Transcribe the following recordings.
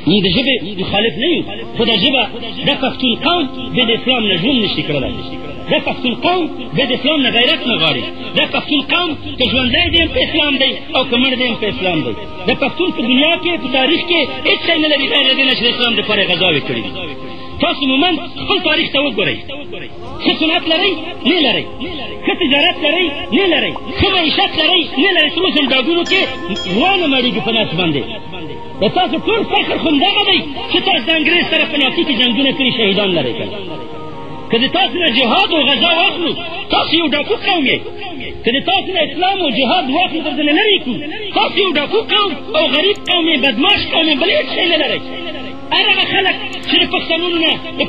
موږ د ژبې مخالف نه یو، خو دا ژبه دا پښتون قوم بې د اسلام نه ژوند نشي کړلی. دا پښتون قوم بې د اسلام نه غیرت نه غواړي. دا پښتون قوم که ژوندی دی هم په اسلام دی او که مړ دی هم په اسلام دی. دا پښتون په دنیا کې په تاریخ کې هېڅ شی نه لري غیر د دې نه چې د اسلام دپاره یې غذاوې کړي دي. تاسو مومن خپل تاریخ ته وګورئ. ښه صنعت لرئ؟ نه لرئ. ښه تجارت لرئ؟ نه لرئ. ښه معیشت لرئ؟ نه لرئ. څومره زندګانو کې ونه مړېږي په ناس باندې. د تاسو ټول فخر خو همدغه دی چې تاسو د انګریز سره په ناڅي کې جنګونه کړي، شهیدان لرئ. که د تاسو نه جهاد او غزا واخلو، تاسو یو ډاکو قوم یې. که د تاسو نه اسلام او جهاد واخلو، در نه لرې کړو، تاسو یو ډاکو قوم او غریب قوم یې، بدماش قوم یې، بل هېڅ شی نه لرئ. هغه خلک چې د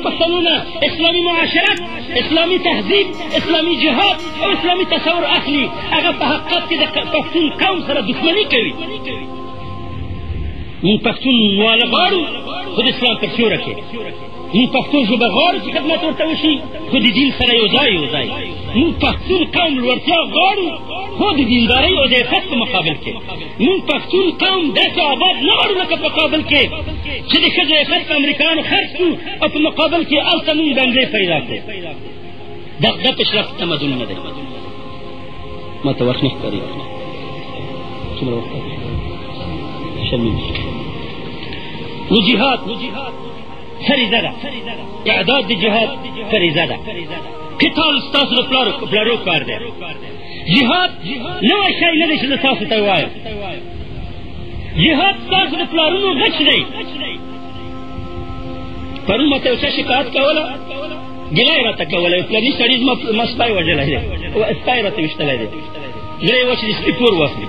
پښتنو نه اسلامي معاشرت، اسلامي تهذیب، اسلامي جهاد او اسلامي تصور اخلي، هغه په حقیقت کې د پښتون قوم سره دښمني کوي. موږ پښتون واله غواړو خو د اسلام پر سیوره کې. موږ پښتو ژبه غواړو چې خدمت ورته وشي خو د دین سره یو ځای. موږ پښتون قوم لوړتیا غواړو خو د دیندارۍ او د عفت په مقابل کې. موږ پښتون قوم داسې آباد نه غواړو لکه په کابل کې چې د ښځو عفت په امریکایانو خرڅ کړو او په مقابل کې هلته موږ بنګړۍ پیدا کړو. دا پیشرفت تمدن نه دی. ما ته وخت نه ښکاري. څومره وخت و جهاد فریضه ده. اعداد د جهاد فریضه ده. قتال ستاسو د پلارو کار دی. جهاد نوی شی نه دی چې زه تاسو ته ووایم. جهاد ستاسو د پلارونو غچ دی. پرون ما ته یو چا شکایت کوله، ګیله یې راته کوله، یو فلاني سړي زما سپی وژلی دی، سپی یې راته ویشتلی دی، زړه یې و چې د سپي پور واخلي.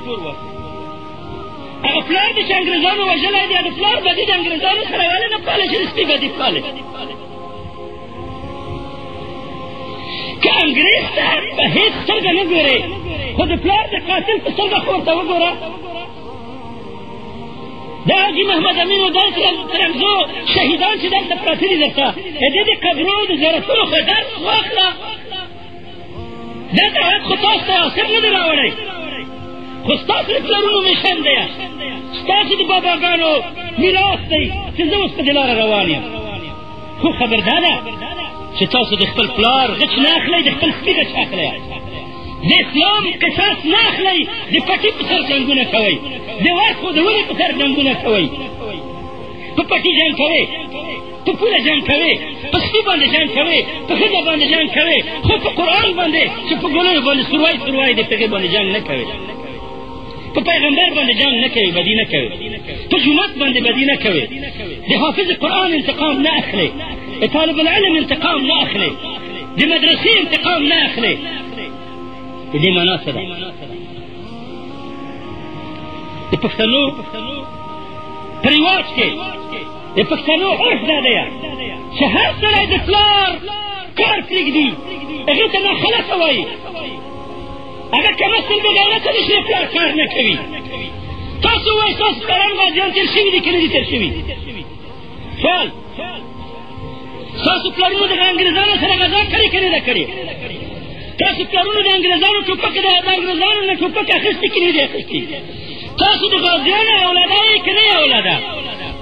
هغه پلار دی چې انګریزانو وژلی دی، هغه پلار بدي د انګریزانو سره ولې نه پالي چې د سپي بدي پالي؟ که انګریز ته په هېڅ سترګه نه ګورې، خو د پلار د قاتل په سترګه خو ورته وګوره. دا حاجي محمد امین او داسې رمزو شهیدان چې دلته پراته دي درته، د دې د قبرو د زیارتونو خو درس واخله. دا دعوت خو تاسو ته عاصر نه دی راوړی، خو ستاسو د پلرونو میشن دی، ستاسو د باباګانو میراث دی چې زه اوس په دې لاره روان یم. خو خبر دا ده چې تاسو د خپل پلار غچ نه اخلئ، د خپل سپي غچ اخلئ. د اسلام قصاص نه اخلئ، د پټي په سر جنګونه کوئ، د واک ښودونې په سر جنګونه کوئ. په پټي جنګ کوئ، په پوله جنګ کوئ، په سپي باندې جنګ کوئ، په ښځه باندې جنګ کوئ، خو په قرآن باندې چې په ګلونو باندې سروای د پهغې باندې جنګ نه کوئ. په پیغمبر باندې جنګ نه کوي، بدي نه کوي. په جومات باندې بدي نه کوي. د حافظ قرآن انتقام نه اخلي، د طالب العلم انتقام نه اخلي، د مدرسې انتقام نه اخلي. د دې معنا څه ده؟ د پښتنو په رواج کې د پښتنو عرف دا دی چې هر سړی د پلار کار پرېږدي، هغې ته ناخلصه وایي. هغه کمسل بې غیرته دی چې د پلار کار نه کوي. تاسو وایئ ستاسو پلران غازیان تېر شوي دي که نه دي تېر شوي؟ سوال، ستاسو پلرونو د انګریزانو سره غذا کړې که نه ده کړې؟ تاسو پلرونو د انګریزانو ټوپک د انګریزانو نه ټوپک اخیستي که نه دي اخیستي؟ تاسو د غازیانو اولاده یې که نه یې اولاده؟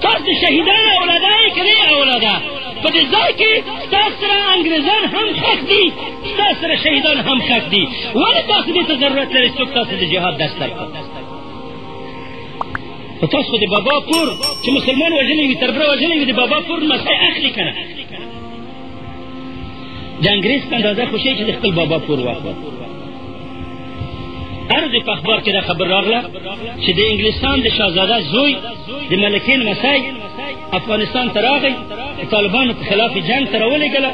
تاسو د شهیدانو اولاده یې که نه یې اولاده؟ په دې ځای کې ستاسو سره انګریزان هم ښخ دي، ستاسو سره شهیدان هم ښخ دي. ولې تاسو دې ته ضرورت لري څوک تاسو د جهاد درس درکړي؟ خو تاسو خو د بابا پور چې مسلمان وژلی وي، تربره وژلی وي، د بابا پور لمسی اخلي که نه؟ د انګریز په اندازه خوشی چې د خپل بابا پور واخله. عرض په اخبار کې دا خبر راغله چې د انګلستان د شاهزاده زوی د ملکې لمسی افغانستان ته راغی، د طالبانو په خلاف جنګ ته راولېږله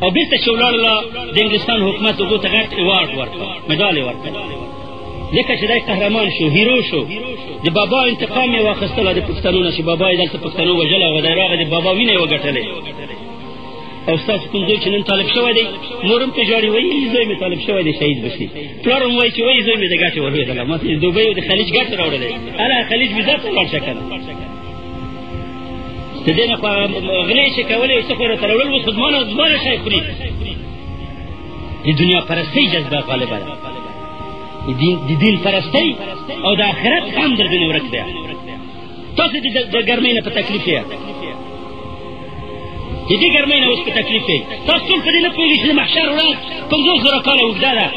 او بېرته چې ولاړله د انګلستان حکومت هغو ته غټ ایوارډ ورکړه، مډال یې ورکړه، ځکه چې دی قهرمان شو، هیرو شو. د بابا انتقام یې واخیستله د پښتنو نه چې بابا یې دلته پښتنو وژلی او دی راغی د بابا وینه یې وګټلې. او ستاسو کوم زوی چې نن طالب شوی دی، مور هم پرې ژاړي، وایي زوی مې طالب شوی دی شهید به شي. پلار هم وایي چې وایي زوی مې د ګټې ورلوېدله، ما ته د دوبۍ او د خلیج ګټې راوړلی، هله خلیج ویزا ته ولاړ شه که نه. د دې نه خو غلې چې کولې څه خو یې راته راوړل، اوس خو زمانه شی خوري. د دنیا پرستۍ جذبه غالبه ده، د دین پرستۍ او د آخرت غم در دنیا ورک دی. تاسو د ګرمۍ نه په تکلیف یې د دې ګرمۍ نه اوس په تکلیف یې تاسو ټول په دې نه پوهېږئ چې د محشر ورځ 50,000 کاله اوږده ده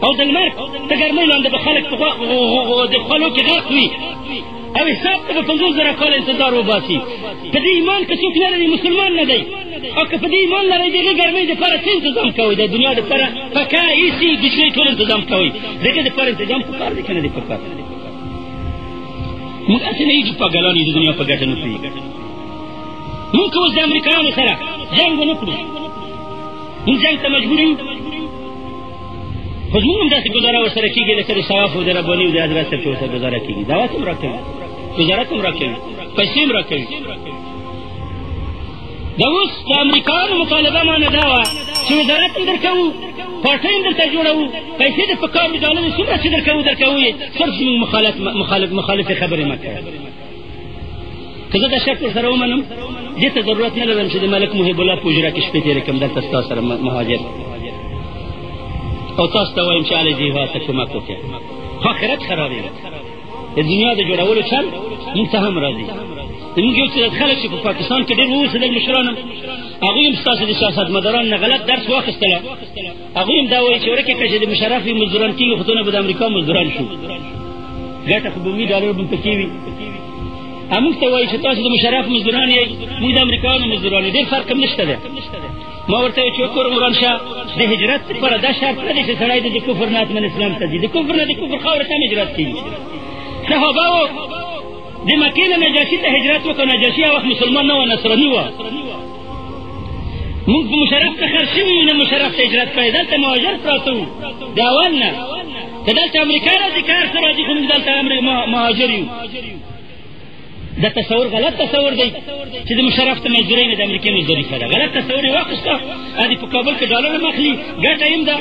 او د لمر د ګرمۍ لاندې به خلک د خولو کې غرق وي او حساب ته به 50,000 کاله انتظار وباسي په دې ایمان که څوک نه لري مسلمان نه دی او که په دې ایمان لرئ د هغې ګرمۍ دپاره څه انتظام کوئ د دنیا دپاره پکه ایسي بجلۍ ټول انتظام کوئ د هغې دپاره انتظام پکار دی که نه دی پکار موږ هسې نه یو چې پاګلان یو د دنیا په ګټه نه پوهېږو موږ که اوس د امریکایانو سره جنګ ونه کړو موږ جنګ ته مجبور یو خو زموږ هم داسې ګزاره ورسره کېږي لکه د صواف او د رباني او د حضرت صاحب چې ورسره ګزاره کېږي دعوت هم را کوي وزارت هم را کوي پیسې هم را کوي د اوس د امریکایانو مطالبه مانه دا وه چې وزارت هم در کوو پارټۍ هم درته جوړوو پیسې د پکار د ډالرو څومره چې در کوو یې صرف زموږ مخالفې خبرې مه کوه که زه دا شرط ورسره ومنم دې ته ضرورت نه لرم چې د ملک محب الله په حجره کې شپې تېرې کړم دلته ستا سره مهاجر او تاسو ته وایم چې هلئ جهاد ته کومک وکړئ خو آخرت خرابېږي د دنیا د جوړولو چل موږ ته هم راځي زموږ یو څه خلک چې په پاکستان کې ډېر واوسېدل مشران هم هغوی هم ستاسو د سیاستمدارانو نه غلط درس واخیستله هغوی هم دا وایي چې ورکې که چې د مشرف وي مزدوران کېږي خو ته نه به د امریکا مزدوران شو ګټه خو به وي ډالر به پکې وي موږ ته وایي چې تاسو د مشرف مزدوران یې موږ د امریکایانو مزدوران یو ډېر فرق هم نشته دی ما ورته وایي چې وګوره قرآن شاه د هجرت لپاره دا شرط نه دی چې سړی د کفر نه حتمن اسلام ته ځي د کفر نه د کفر خاورې ته هم هجرت کېږي صحابهو د مکې نه نجاشي ته هجرت وکړه نجاشي هغه وخت مسلمان نه وه نصراني وه موږ په مشرف ته خرڅ شوي یو نه مشرف ته هجرت کړی دلته مهاجر پراته وو د اول نه که دلته امریکا راځي که هر څه راځي خو موږ دلته مهاجر یو دا تصور غلط تصور دی چې د مشرف ته مزدورۍ نه د امریکې مزدوري ښه ده غلط تصور یې واخېسته ادي په کابل کې ډالر هم اخلي ګټه هم ده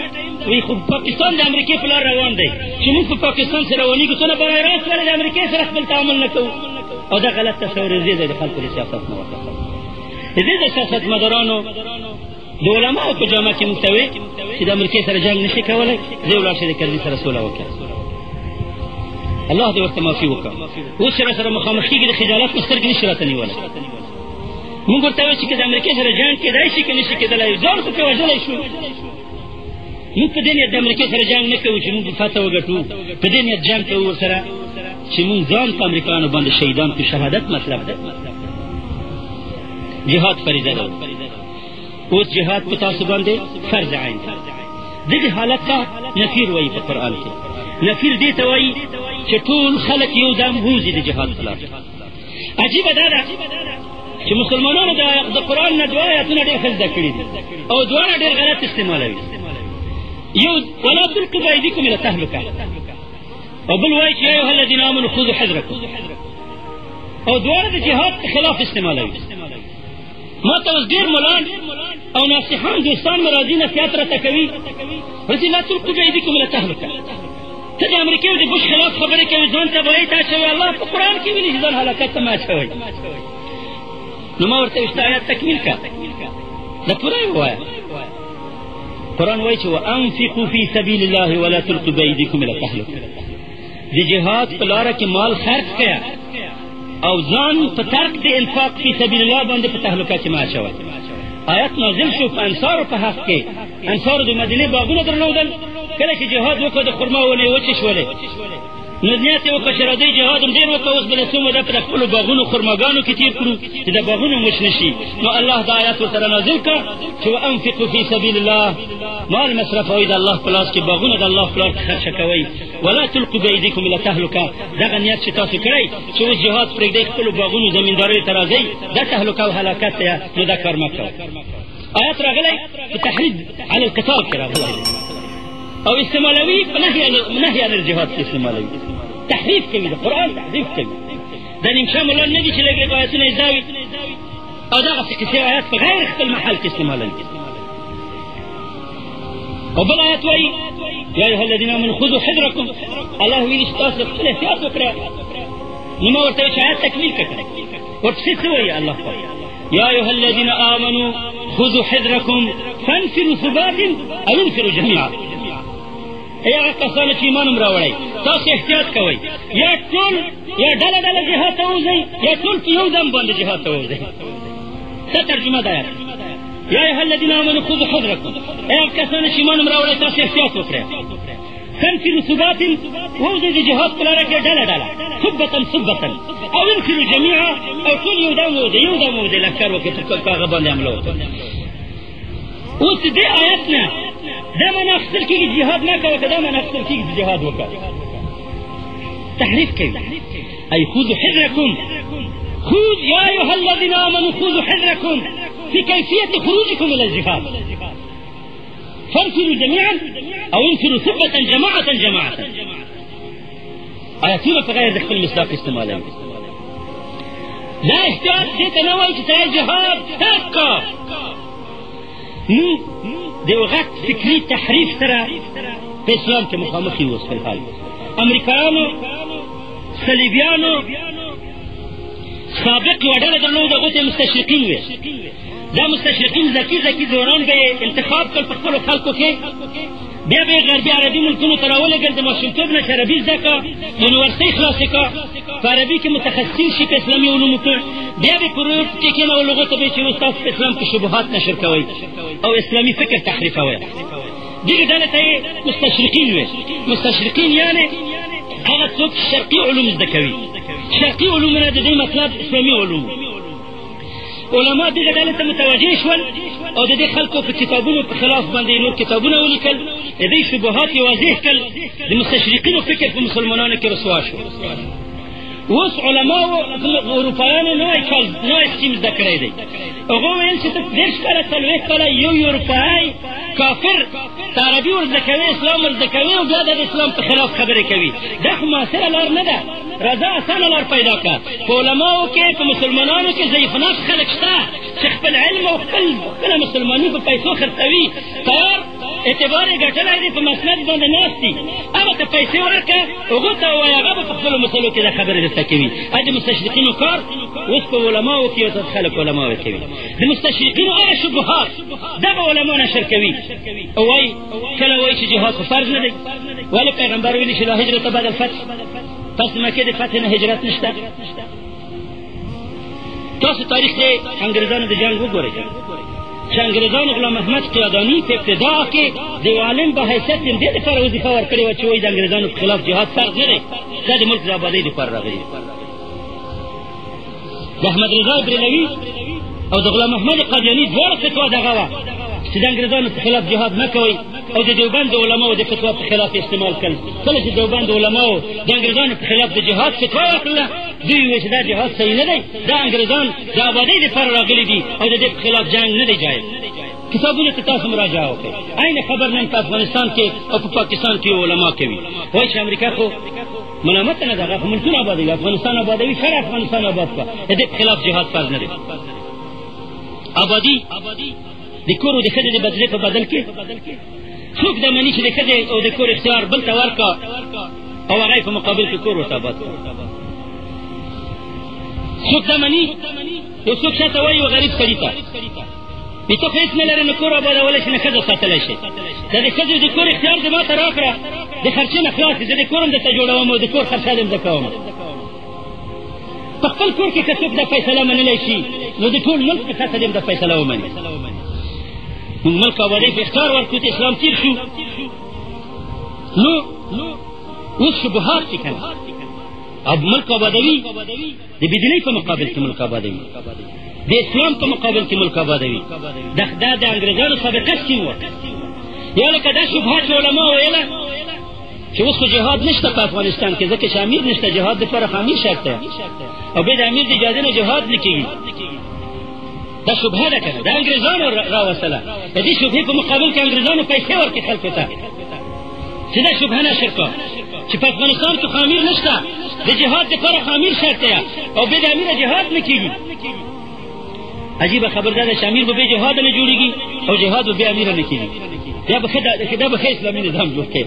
وایي خو پاکستان د امریکې په لار روان دی چې موږ په پاکستان سره روانېږو څونه برای راست ولې د امریکې سره خپل تعامل نه کوو او دا غلط تصور یې دی د خلکو د سیاست نه واخېسته د دې د سیاستمدارانو د علماو په جامه کې موږ ته وایي چې د امریکې سره جنګ نه شي کولی دی ولاړ شي د کرزي سره سوله وکړي الله دې ورته معافي وکړه اوس چې را سره مخامخ کېږي د خجالت په سترګې نشي راته نیولی موږ ورته وایو چې که د امریکې سره جنګ کېدای شي که نه شي کېدلی ځان خو پرې وژلی شو موږ په دې نیت د امریکې سره جنګ نه کوو چې موږ فتح وګټو په دې نیت جنګ کوو ورسره چې موږ ځان په امریکایانو باندې شهیدان کړو شهادت مطلب ده جهاد فریضه ده اوس جهاد په تاسو باندې فرض عین ده دغې حالت ته نفیر وایي په قرآن کې نفیر دې ته وایي چې ټول خلک یو دم ووځي د جهاد په لار عجیبه دا ده چې مسلمانانو د قرآن نه دوه آیاتونه ډېر ښه زده کړي دي او دواړه ډېر غلط استعمالوي یو ولا تلقوا بأيديكم إلى التهلكة او بل وایي چې یا ایها الذین آمنوا خذوا حذرکم او دواړه د جهاد خلاف استعمالوي ما ته اوس ډېر ملان او ناصحان دوستان مې راځي نصیحت راته کوي ورته لا تلقوا بأيديكم إلى التهلكة ته د امریکې او د بوش خلاف خبرې کوي ځان ته وایي ته اچوي الله په قرآن کې ویلي چې ځان هلاکت ته مه اچوئ نو ما ورته ویل آیات تکمیل کړه دا پوره یې ووایه قرآن وایي چې وانفقوا فی سبیل الله ولا تلقوا بأیدیکم الی التهلکة د جهاد په لاره کې مال خرڅ کړه او ځان په ترک د انفاق فی سبیل الله باندې په تهلکه کې مه اچوئ آیت نازل شو په انصارو په حق کې انصارو د مدینې باغونه درلودل کله چې جهاد وکړه د خرما ونې وچې شولې نو نیت یې وکړه چې راځئ جهاد هم ډېر وکړه اوس به د څه موده په د خپلو باغونو خرماګانو کې تېر کړو چې د باغونو هم وچ نه شي نو الله دا آیات ورسره نازل کړه چې وانفقوا فی سبیل الله مال مصرفوئ د الله په لاس کې باغونه د الله په لار کې خرچه کوئ ولا تلقوا بأیدیکم الی التهلکة دغه نیت چې تاسو کړئ چې اوس جهاد پرېږدئ خپلو باغونو زمینداریو ته راځئ دا تهلکه او هلاکت دی نو دا کار مه کوئ آیات راغلی په تحرید علی القتال کې راغلی او استعمالوي په نهي عن الجهاد کې استعمالوي تحریف کوي د قرآن تحریف کوي دا نیمشه ملا نه دي چې لږ لږ آیتونه یې زده وي او دغسې کیسې آیات په غیر خپل محل کې استعمالوي او بل آیت وایي یا ایها الذین آمنوا خذوا حذرکم الله ویلي چې تاسو خپل احتیاط وکړئ نو ما ورته وایي چې آیات تکمیل کړه ورپسې څه وایي الله پاک یا ایها الذین آمنوا خذوا حذرکم فانفروا ثبات او انفروا جميعا یا هغه کسانو چې ایمان هم راوړی تاسو احتیاط کوئ یا ټول یا ډله ډله جهاد ته ووځئ یا ټول په یو دم باندې جهاد ته ووځئ. څه ترجمه ده آیات یا ایها الذین آمنوا خذوا حذرکم ای هغه کسانو چې ایمان هم راوړی تاسو احتیاط وکړئ. فانفروا ثبات ووځئ د جهاد په لاره کې ډله ډله ثبتا او انفروا جميعا او ټول یو دم ووځئ لښکر وکړئ په هغه باندې حمله وکړئ. اوس دې آیت نه دا من اخستل کېږي جهاد نه کوه که دا من اخستل کېږي جهاد وکړه تحریف کوي. ای خذوا حذرکم خذ یا ایها الذین آمنوا خذوا حذرکم فی کیفیت خروجکم الی الجهاد فانفروا جميعا او انفروا ثبتا جماعة. آیاتونه په غیر د خپل مصداق استعمالوي. دا احتیاط دې ته نه وایي چې ته جهاد ترک کړه. د یو غټ فکري تحریف سره په اسلام کې مخامخ یو اوس فلحال امریکایانو صلیبیانو سابق یوه ډله درلود هغو ته مستشرقین وې. دا مستشرقین ذکي دوران به یې انتخاب کړل په خپلو خلکو کې بیا به یې غربي عربي ملکونو ته راولېږل د ماشومتوب نه چې عربي زده کړه یونیورسۍ خلاصې کړه په عربي کې متخصصین شي په اسلامي علومو کې بیا به پروژ کې کېنول هغو ته به یې چې اوس تاسو په اسلام کې شبهات نشر کوئ او اسلامي فکر تحریفوئ. دغې ډلې ته یې مستشرقین وې. مستشرقین یعنې هغه څوک شرقي علوم زده کوي. شرقي علومونه د دې مطلب اسلامي علوم. علما دغه ډلې ته متوجه شول او د دې خلکو په کتابونو په خلاف باندې نور کتابونه ولیکل د دې شبهات یې واضح کړل. د مستشرقینو فکر په مسلمانانو کې رسوا شو. اوس علماو اروپایانو نوی سیم زده کړی دی. هغو ویل چې ته 30 کاله 40 کاله یو اروپایي کافر ته عربي ور زده کوي اسلام ور زده کوي او بیا د اسلام په خلاف خبرې کوي. دا خو معاصره لار نه ده. راځه اسانه لار پیدا کړه. په علماو کې په مسلمانانو کې ضعیف نفس خلک شته چې خپل علم او خپله مسلماني په پیسو خرڅوي تیار اعتبار یې ګټلی دی په مسند باندې ناست دي. هغه ته پیسې ورکړه هغو ته ووایه هغه به په خپلو مسلو کې دا خبرې درته کوي. د مستشرقینو کار اوس په علماو کې یو څه خلک علماو کوي. د مستشرقینو هغه شبهات دغه علما نشر کوي او وایي کله وایي چې جهاد خو فرض نه دی. ولې پیغمبر ویلي چې لا هجرت بعد الفتح پس مکې د فتح نه هجرت نشته. تاسو تاریخ د انګریزانو د جنګ وګورئ چې انګریزانو غلام احمد قیاداني په ابتدا کې د عالم په حیثیت یې دې دپاره وظیفه ورکړې وه چې وایي د انګریزانو په خلاف جهاد فرض نه دی دا د ملک د ابادۍ دپاره راغلي. د احمد رضا بریلوي او د غلام احمد قادیاني دواړه فتوا دغه وه چې د انګریزانو په خلاف جهاد مه کوئ او د دیوبند د علماو د فتوا په خلاف استعمال کړل. کله چې دیوبند علماو د انګریزانو په خلاف د جهاد فتوا ورکړله دوی ویل چې دا جهاد صحیح نه دی دا انګریزان د ابادۍ دپاره راغلي دي او د دې په خلاف جنګ نه دی جایز. کتابونو ته تاسو مراجعه وکړئ. عین خبر نن په افغانستان کې او په پاکستان کې علما کوي وایي چې امریکا خو ملامت نه ده هغه خو ملکونه ابادوي افغانستان ابادوي ښه افغانستان آباد کړه د دې په خلاف جهاد فرض نه دی. آبادي د کور او د ښځې د بدلې په بدل کې څوک دا مني چې د ښځې او د کور اختیار بل ته ورکړه او هغه په مقابل کې کور ورته آباد کړه. څوک دا مني یو څوک شاته وایي یو غریب سړي ته ته خو هېڅ نه لرې نو کور آبادولی شي نه ښځه ساتلی شي دا د ښځې د کور اختیار دې ما ته راکړه د خرچې نه خلاص دي زه د کور هم درته جوړوم او د کور خرچه دې هم زه کوم. په خپل کور کې که څوک دا فیصله منلی شي نو د ټول ملک په سطحه دې هم دا فیصله ومني. ملک آبادۍ په اختیار ورکړو ته اسلام تېر شو نو اوس شبهات چې که نه ملک آبادوي د بېدینۍ په مقابل کې ملک آبادوي د اسلام په مقابل کې ملک آبادوي. دا د انګریزانو سابقه سکیم وه. یا لکه دا شبهات چې علما ویله چې اوس خو جهاد نشته په افغانستان کې ځکه چې امیر نشته جهاد دپاره خو امیر شرط دی او بیا د امیر د اجازې نه جهاد نه کېږي. دا شبهه ده که نه د انګریزانو راوستله. د دې شبهې په مقابل کې انګریزانو پیسې ورکړي خلکو ته چې دا شبهه نشر کړه چې په افغانستان کې خو امیر نشته د جهاد دپاره خو امیر شرط دی او بیا د امیره جهاد نه کېږي. عجیبه خبر دا ده چې امیر به بیا جهاد نه جوړېږي او جهاد به بیا امیره نه کېږي. دا به ښه اسلامي نظام جوړ کړي.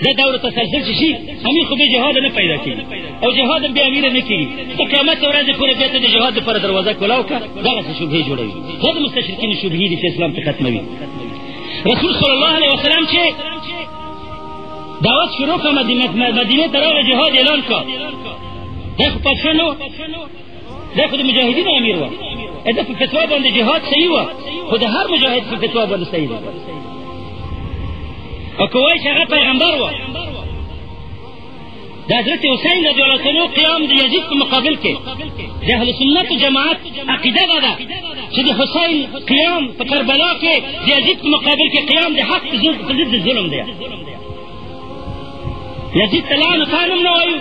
دا دور تسلسل چې شي امیر خو بیا جهاد نه پیدا کېږي او جهاد هم بیا امیره نه کېږي. ته قیامت ورځې پورې بیا ته د جهاد دپاره دروازه کلاو کړه دغسې شبهې جوړوي. دا د مستشرقینو شبهې دي چې اسلام ته ختموي. رسول صلی الله علیه وسلم چې دعوت شروع کړه، مدینې ته راغی، جهاد اعلان کړه. دا خو پادشاه نه و، دا خو د مجاهدینو امیر و. دا په فتوا باندې جهاد صحیح و، خو د هر مجاهد په فتوا باندې صحیح ده. او که وایي چې هغه پیغمبر و، د حضرت حسین رضی الله عنه قیام د یزید په مقابل کې د اهل سنت جماعت عقیده ده چې د حسین قیام په کربلا کې د یزید په مقابل کې قیام د حق په ضد ظلم دی. یزید ته لعنه طعن هم نه وایو،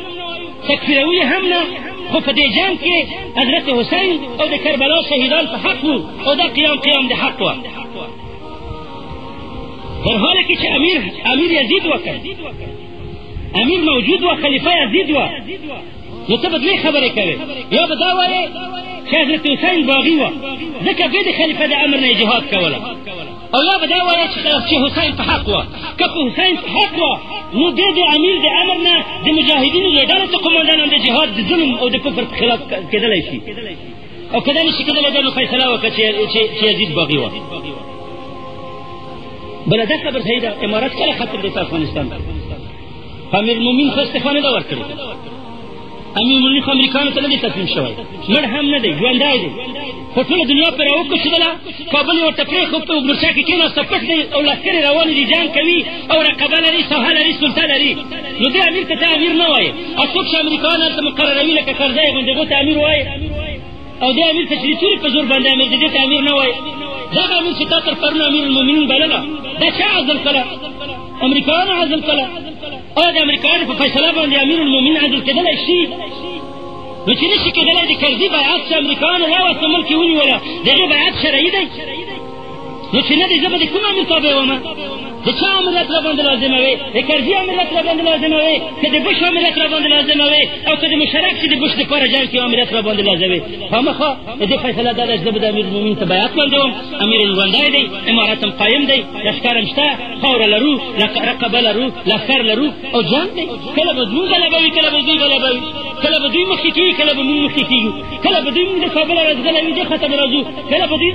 تکفیروي هم نه، خو په دې جنګ کې حضرت حسین او د کربلا شهیدان په حق وو، او دا قیام د حق و. در حاله کې چې امیر یزید وکړ، امیر موجود و، خلیفه یزید و، نو ته به دوی خبرې کوې. یا به دا وایې چې حضرت حسین باغي و، ځکه بې د خلیفه د امر نه یې جهاد کوله، او یا به دا وایې چې حسین په حق و. که په حسین په حق و، نو بې د امیر د امر نه د مجاهدینو د ډلې څه قومندانان د جهاد د ظلم او د کفر خلاف کېدلی شي، او که دا نه شي کېدلی، دا نو فیصله وکړه چې یزید باغي و. بله دا خبر صحیح ده، امارت کله ختم دی په افغانستان؟ امیر المؤمنین خو استعفا نه ده ورکړې. امیر المؤمنین خو امریکانو ته نه دی تسلیم شوی، مړ هم نه دی، ژوندی دی، خو ټوله دنیا پرې راوکوچېدله. کابل یې ورته پرېښود، په مورچه کې کېناسته، پټ دی، او لښکرې روانې دي، جنګ کوي، او رقبه لري، ساحه لري، سلطه لري. نو دې امیر ته ته امیر نه وایې، او څوک چې امریکایان هلته مقرروي لکه کرزی غوندې هغو ته امیر وایې، او دې امیر ته چې د تورې په زور باندې امیر دی، دې ته امیر نه وایې. دغه امیر چې تا تر پرونه امیر المؤمنین بلله، دا چا عزل کړه؟ امریکایانو عزل کړه. آیا د امریکایانو په فیصله باندې امیر المؤمنین عزل کېدلی شي؟ نو چې نه شي کېدلی، د کرزي بیعت چې امریکایانو راوسته ملک یې ونیوله، د هغې بیعت شرعي دی؟ نو چې نه دی، زه به د کوم امیر تابع ومه؟ د چا امریت را باندې لازموي؟ د کرزي امریت را باندې لازموي، که د بش امریت را باندې لازموي، او که د مشرک چې د بش دپاره جنګ کې امریت را باندې لازموي؟ خامخا د دې فیصله دا ده چې زه به د امیر المؤمنین ته بیعت باندې وم. امیر ژوندی دی، امارت هم قایم دی، لښکر هم شته، خاوره لرو، رقبه لرو، لښکر لرو، او جنګ دی. کله به زموږ غلبه وي، کله به دوی غلبه وي، کله به دوی مخکې کېږي، کله به موږ مخکې کېږو، کله به دوی موږ د کابله راځغلی وي، دې خواته به راځو، کله به دوی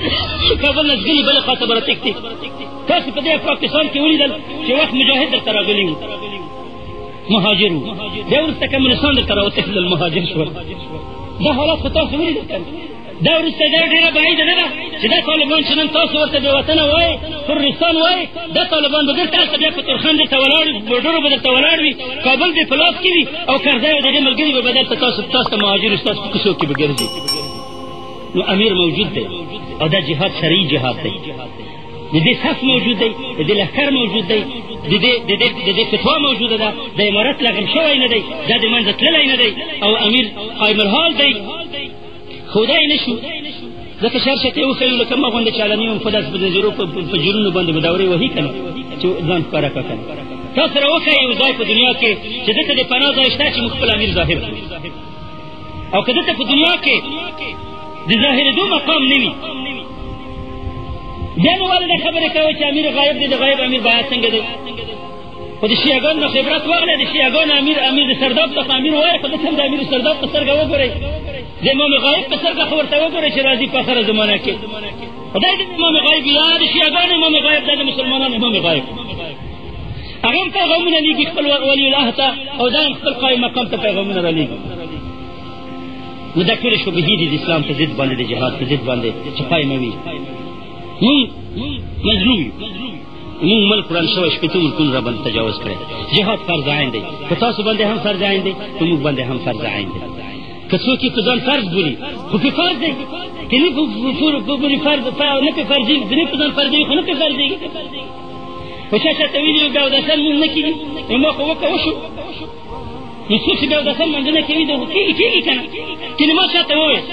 کابل نه ځغلي، بلې خواته به راتښتي. تاسو په دې پاکستان کې ولیدل چې وخت مجاهد درته راغلي وو، مهاجر وو، بیا وروسته کمونستان درته راوتښتېدل، مهاجر شول. دا حالات خو تاسو ولیدل که نه؟ دا وروسته دا ډېره بعیده نه ده چې دا طالبان چې نن تاسو ورته بې وطنه وایئ، ترورستان وایئ، دا طالبان به درته هلته بیا په ترخان درته ولاړ وي، بورډرو به درته ولاړ وي، کابل به په لاس کې وي، او کرزی او د هغې ملګري به دلته تاسو ته مهاجر وي، ستاسو په کوڅو کې به ګرځي. نو امیر موجود دی، او دا جهاد شرعي جهاد دی، د دې صف موجود دی، د دې لښکر موجود دی، د دې فتوا موجوده ده، د امارت لغم شوی نه دی، دا د منځه تللی نه دی، او امیر قایم الحال دی. ښودی نه شو، ځکه شرشته یې وښیو لکه ما غوندې چالاني وم، خو داسې په نظرو په جرونو باندې به دورې وهي که نه، چې ځان ښکاره کړه که نه. تاسو را وښایئ یو ځای په دنیا کې چې دلته د پناه ځای شته چې موږ خپل امیر ظاهر کړو، او که دلته په دنیا کې د ظاهرېدو مقام نه وي، بیا نو ولې دا خبرې کوئ چې امیر غایب دی، د غایب امیر بیعت څنګه دی؟ خو د شیعګانو نه خبرت واخلئ، د شیعګانو امیر د سرداب څخه امیر وایي، خو دلته هم د امیر سرداب په سترګه وګورئ، د امام غایب په سترګه خو ورته وګورئ چې راځي په آخره زمانه کې. خدای د امام غایب یا د شیعګانو امام غایب، دا د مسلمانانو امام غایب، هغه هم پیغامونه لیږي خپل ولی الله ته، او دا هم خپل قایم مقام ته پیغامونه را لیږي. نو دا ټولې شبهې دي د اسلام په ضد باندې، د جهاد په ضد باندې چې قایموي. مونږ مظلوم یو، مونږ ملک وران شوی، شپېته ملکونه را باندې تجاوز کړی. جهاد فرض عین دی، په تاسو باندې هم فرض عین دی، په موږ باندې هم فرض عین دی. که څوک یې په ځان فرض بولي، خو پې فرض دی، که نه په فرض نه پې فرضېږي، نه په ځان فرضېږي، خو نه پې فرضېږي. خو چا چاته ویلي وي بیا اوداسه لمونځ نه کېږي، نو ما خو وشو. نو څوک چې بیا اوداسه لمانځه نه کوي، دغه کېږي که نه؟ چې ما چاته وویل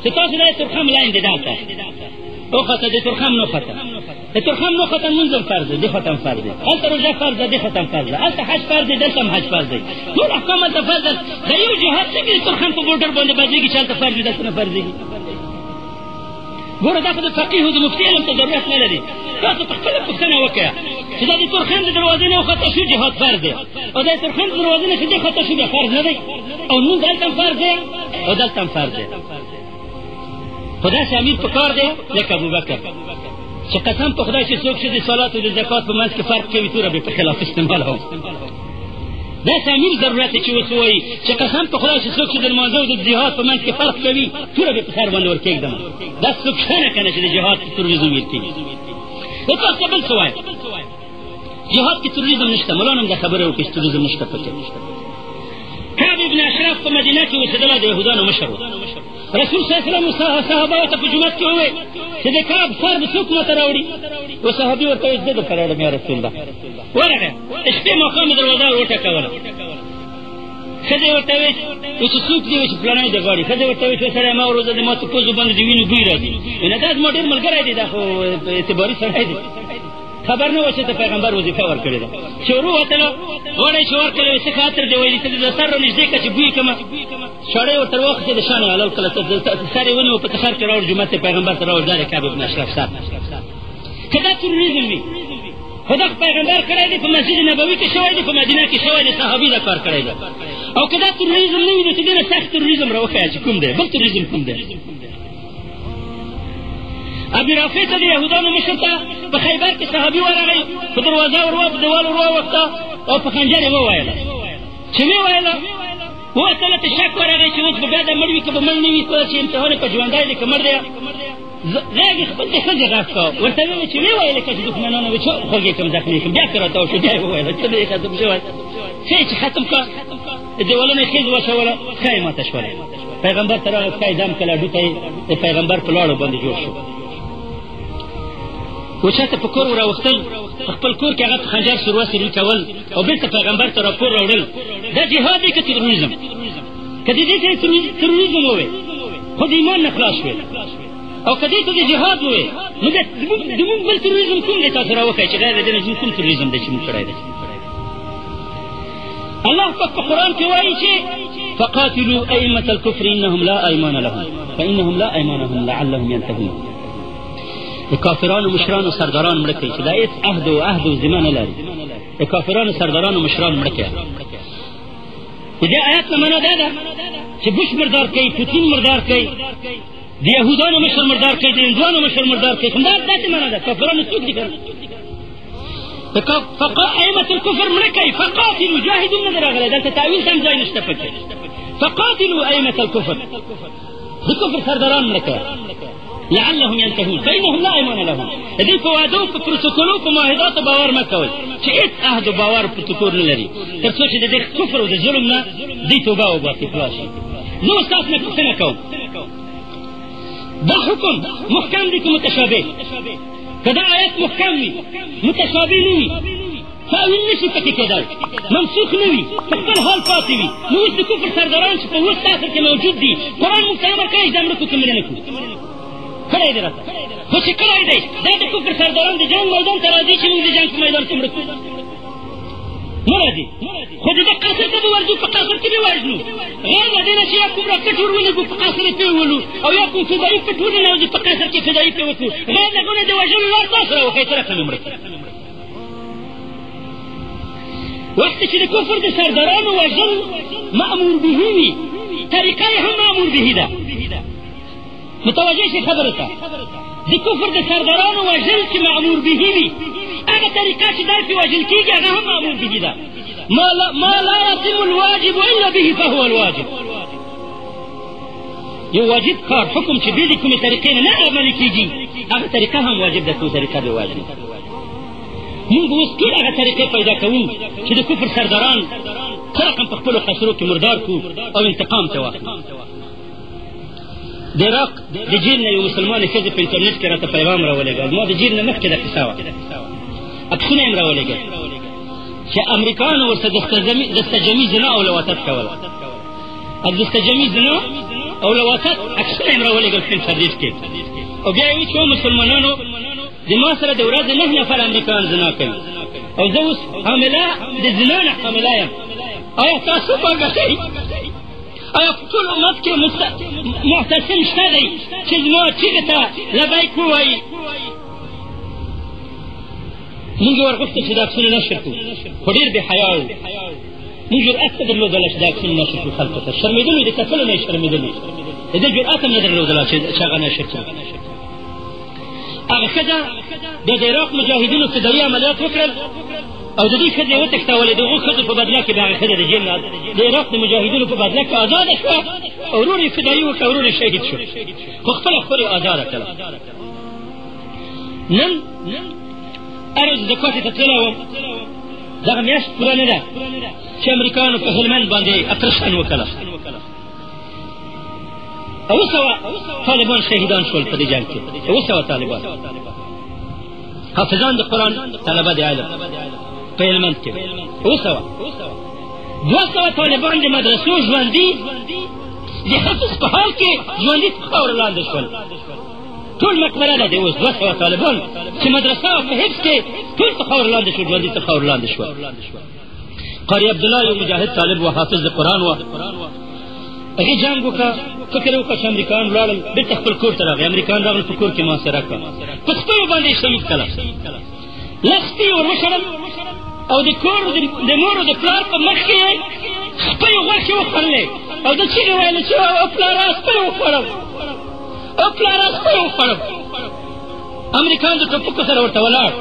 چې تاسو دا ترخم لاین دی دلته وخته، د ترخم نه خته، د ترخم نه خته لمونځ هم فرض دی، دې خته هم فرض دی، هلته روژه فرض ده، دې خته هم فرض ده، هلته حج فرض دی، دلته هم حج فرض دی، ټول احکام هلته فرض ده. د یو جهاد څنګه د ترخم په بورډر باندې بدلېږي چې هلته فرض وي، دلته نه فرضېږي؟ ګوره دا خو د فقیه او د مفتي علم ته ضرورت نه لري. تاسو په خپله پوښتنه وکړه چې دا د ترخم د دروازې نه وخته شو جهاد فرض دی، او د ترخم د دروازې نه چې دې خته شو بیا فرض نه دی، او لمونځ هلته هم فرض دی او دلته هم فرض دی. خو داسې امیر په کار دی لکه ابوبکر، چې قسم په خدای چې څوک چې د صلات او د زکات په منځ کې فرق کوي توره به په خلاف استعمالوم. داسې امیر ضرورت دی چې اوس ووایي چې قسم په خدای چې څوک چې د لمانځه او د جهاد په منځ کې فرق کوي توره به په سر باندې ورکېږدم. دا څوک ښه نه که نه چې د جهاد کې تروریزم ویل کېږي. د تاسو ته بل څه وایم، جهاد کې تروریزم نشته. مولانا هم دا خبره وکړي چې تروریزم نشته پکې. کعب ابن اشرف په مدینه کې اوسېدلی د یهودانو مشر و. رسول صلی الله علیه وسلم صحابه ته په جومات کې وویل چې د کعب سر به څوک ماته راوړي؟ و صحابي ورته ویل زه درته راوړم یا رسول الله. ورغی شپې ماښام یې دروازه وټکوله. ښځې ورته ویل چې څوک دی چې فلانی د غواړي. ښځې ورته ویل چې سړی ما وروځه د ما په پوزو باندې د وینو بوی راځي. نه دا زما ډېر ملګری دی، دا خو اعتباري سړی دی. خبر نه وه چې د پیغمبر وظیفه ورکړې ده. چې ور ووتله غاړه یې چې ورکړې وایي څه خاطر دی ویلي ته د سر را نږدې کړه چې بوی کړمه. شاړی ورته راواخېستې د شان یې حلال کړله. سر یې ونیو په تخر کې راوړ جومات ته پیغمبر ته راوړ. دا دی کعب ابن اشرف سر. که دا تروریزم وي خو دا پیغمبر کړی دی، په مسجد نبوي کې شوی دی، په مدینه کې شوی دی، صحابي دا کار کړی دی. او که دا تروریزم نه وي نو چې ډېره سخت تروریزم را وښیه چې کوم دی، بل تروریزم کوم دی. ابي رافع ته د یهودانو مشر ته په خیبر کې صحابي ورغی، په دروازه په دیوال ورووښته او په خنجر یې وویله. چې ویې ویله ووتله ته شک ورغی چې اوس به بیا دا مړ وي که به مړ نه وي، چې امتحان یې په ژوندی دی که مړ دی. غږ یې خپل د ښځې غږ کړه، ورته ویې چې ویې ویلې که چې دښمنانو وي چې خوږې کړم زخمي کړم. بیا پرې راتاو شو، بیا یې وویله څه دی ختم شوی. ښه یې چې ختم کړه دیوالونه یې خیز واچوله، ښه یې ماته شوله. پیغمبر ته راغی، ښه یې دم کړه، هډوکی یې د پیغمبر په لاړو باندې جوړ شو. و چاته په کور وراوښتل، په خپل کور کې هغه په خنجر سروه سري کول او بېرته پیغمبر ته راپور راوړل. دا جهاد دی که تروریزم؟ که د دې ته تروریزم ووایې خو د ایمان نه خلاص شوې، او که دې ته د جهاد ووایې نو زمونږ بل تروریزم کوم دی؟ تاسو را وښایئ چې غیر د دې نه زمونږ کوم تروریزم دی چې مونږ کړی دی. الله پاک په قرآن کې وایي چې فقاتلوا ائمة الكفر انهم لا ایمان لهم فانهم لا ایمان لهم لعلهم ينتهون. د کافرانو مشرانو سرداران مړه کوي چې دا هېڅ عهد و ذمه نه لري. د کافرانو سردارانو مشران مړه کوي. د دې آیات نه معنا دا ده چې بوش مردار کوي، پوتین مردار کوي، د یهودانو مشر مردار کوي، د هندوانو مشر مردار کوي. همدا داسې معنا ده. کافرانو څوک دي که ائمة الكفر مړه کوي. فقاتلوا جاهدون نه ده راغلی، دلته تاویل ته هم ځای نشته پکې. فقاتلوا ائمة الكفر، د کفر سرداران مړه کوي لعلهم ينتهون فإنهم لا ایمان لهم. د دې په وعدو په پروتوکولو په معاهداتو باور مه کوئ چې هېڅ عهد و باور پروتوکول نه لري تر څو چې د دې کفر او د ظلم نه دوی توبه وباسي خلاص شي. زه اوس تاسو نه پوښتنه کوم، دا حکم محکم دی که متشابه؟ که دا آیت محکم وي متشابه نه وي تاویل نشي پکې کېدای، منسوخ نه وي، په خپل حال پاتې وي، نو اوس د کفر سرداران چې په اوس عصر کې موجود دي قرآن موږ ته امر کوي چې دا مړه کړو که مړه نه کړو. کړی دی راته خو چې کړی دی دا د کفر سرداران د جنګ میدان ته راځي چې موږ د جنګ په میدان کې مړه کړو نه راځي. خو د ده قصر ته به ورځو، په قصر کې به وژنو. غیر له دې نه چې یا کوم راکټ ور ولګو په قصر یې پرې وولو او یا کوم فضایي پټ ورننوځي په قصر کې فضایي پرې وکړو. غیر له هغه نه د وژلو لار تاسو را وښیئ څه رقم یې مړه کړي. وخت چې د کفر د سردارانو وژل مأمور به وي، طریقه یې هم مأمور به ده. متوجه شي خبره ته؟ د کفر د سردارانو وژل چې مأمور به وي، هغه طریقه چې دا پرې وژل کېږي هغه هم مأمور به ده. ما لا يتم الواجب الا به فهو الواجب. یو واجب کار حکم چې بې د کومې طریقې نه عملي کېږي هغه طریقه هم واجب ده، کوم طریقه به واجب. موږ اوس ټول هغه طریقې پیدا کوو چې د کفر سرداران څه رقم په خپلو قصرو کې مردار کړو او انتقام ته واخلو. د عراق د جیل نه یو مسلمانې ښځې په انټرنېټ کې راته پیغام راولېږه. زما د جیل نه مخکې دا قصه وه، عکسونه یې م راولېږل چې امریکایانو ورسره دستجمي زنا او لواطت کوله. دستجمي زنا او لواطت عکسونه یې م راولېږل په انټرنېټ کې. او بیا یې وایي چې مسلمانانو د ما سره د ورځې 9 نفر امریکایان زنا کوي او زه اوس حامله د زنا نه حامله یم. آیا تاسو پوهه شئ؟ آیا په ټول امت کې محتسم شته دی چې زما چیغې ته لبیک ووایي؟ موږ یې ورغوښتل چې دا عکسونه نشر کړو، خو ډېر بې حیا وو. موږ جرأت نه درلودله چې دا عکسونه نشر کړو خلکو ته. شرمېدلو یې د کتلو نه یې شرمېدلو، د دې جرأت هم نه درلودله چې هغه نشر کړو. هغه ښځه بیا د عراق مجاهدینو فدایي عملیات وکړل او د دې ښځې وتښتولې. د هغو ښځو په بدله کې به هغه ښځه د جیل نه د عراق د مجاهدینو په بدله کې ازاده شوه او ورور یې فدایي وکړه، ورور یې شهید شو، خو خپله خور یې ازاده کړه. نن هر ورځ زکات ته تللی وم، دغه میاشت پوره نه ده چې امریکایانو په هلمند باندې اپریشن وکړه. 700 طالبان شهیدان شول په دې جنګ کې. 700 طالبان حافظان د قرآن، طلبه د علم په هلمند کې 200 طالبان د مدرسو ژوندي د حفظ په حال کې ژوندي په خاورو لاندې شول. ټول مقبره ده د اوس 200 طالبان چې مدرسه په حفظ کې ټول په خاورو لاندې شول، ژوندي په خاورو لاندې شول. قاری عبدالله یو مجاهد طالب و، حافظ د قرآن و، هغې جنګ وکړه، فکر یې وکړه چې امریکایان ولاړل، بېرته خپل کور ته راغی. امریکایان راغل په کور کې محاصره کړه، په سپیو باندې یې شهید کړه. لس سپي ور وشړل او د کور د مور او د پلار په مخ کې یې سپیو غوښې وخوړلې او د چیغې ویلې چې او پلاره سپی وخوړم، او پلاره سپی وخوړم. امریکایان د ټوپکو سره ورته ولاړ.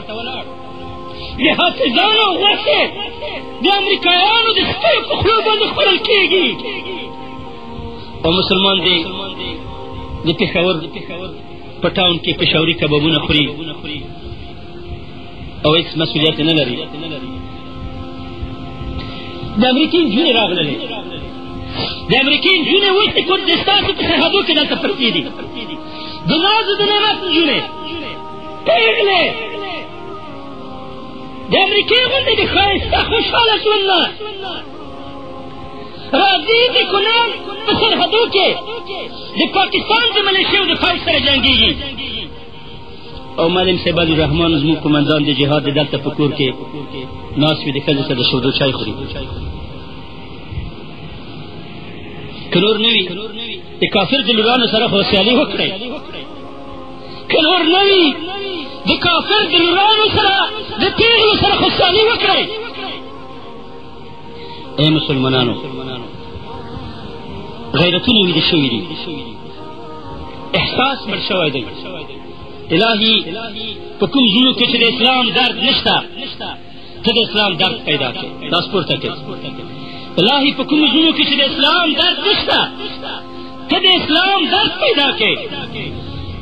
د حافظانو غوښې د امریکایانو د سپیو په خولو باندې خوړل کېږي. او مسلمان دی د پېښور په ټاون کې پېښوري کبابونه خوري او هېڅ مسؤلیت نه لري. د امریکې نجونې راغللې، د امریکې نجونې اوس د کردستان په سرحدو کې دلته پرتې دي، د ناز د نعمت نجونې پېغلې د امریکې غوندې د ښایسته خوشحاله ژوند نه راځي د کونړ په سرحدو کې د پاکستان د ملیشیو د فوج سره جنګېږي. او معلم صاحب علي رحمان زموږ قومندان د جهاد دلته په کور کې ناست وي، د ښځې سره د شودو چای خوري. که نور نه وي د کافر د لورانو سره خو سیالي وکړئ، که نور نه وي د کافر د لورانو سره د پېغلو سره خو سیالي وکړئ. ای مسلمانانو، غیرتونه ویده شوي دي، احساس مړ شوی دی. الهي په کوم زړونو کې چې د اسلام درد نشته، ته د اسلام درد پیدا کړې. لاس پورته کړې. الهي په کوم زړونو کې چې د اسلام درد نشته، ته د اسلام درد پیدا کړې.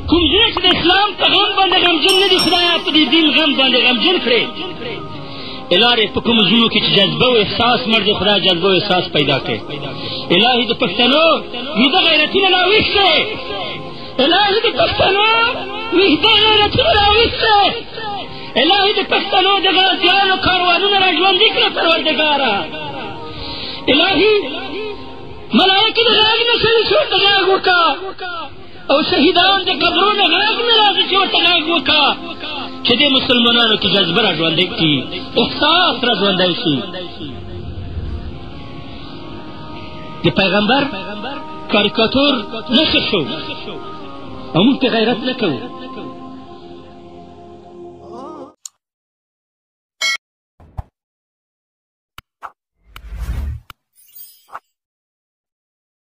کوم زړه چې د اسلام په غم باندې غمجن نه دي، خدایا په دې دین غم باندې غمجن کړې. الهي په کوم زړونو کې چې جذبه او احساس مړ دی، خدای جذبه او احساس پیدا کړې. الهي د پښتنو ویده غیرتونه راویښ کړې. الهي د پښتنو ویده غیرتونه راویښ کړې. الهي د پښتنو د غازیانو کاروانونه را ژوندي کړه پروردګاره. الهي ملایکې د غږ نه شوي چې ورته غږ وکړه، او شهیدان د قبرونو غږ نه راځي چې ورته غږ وکړه، چې دې مسلمانانو کې جذبه را ژوندی کړي، احساس را ژوندی شي. د پیغمبر کاریکاتور نشر شو او موږ پې غیرت نه کوو.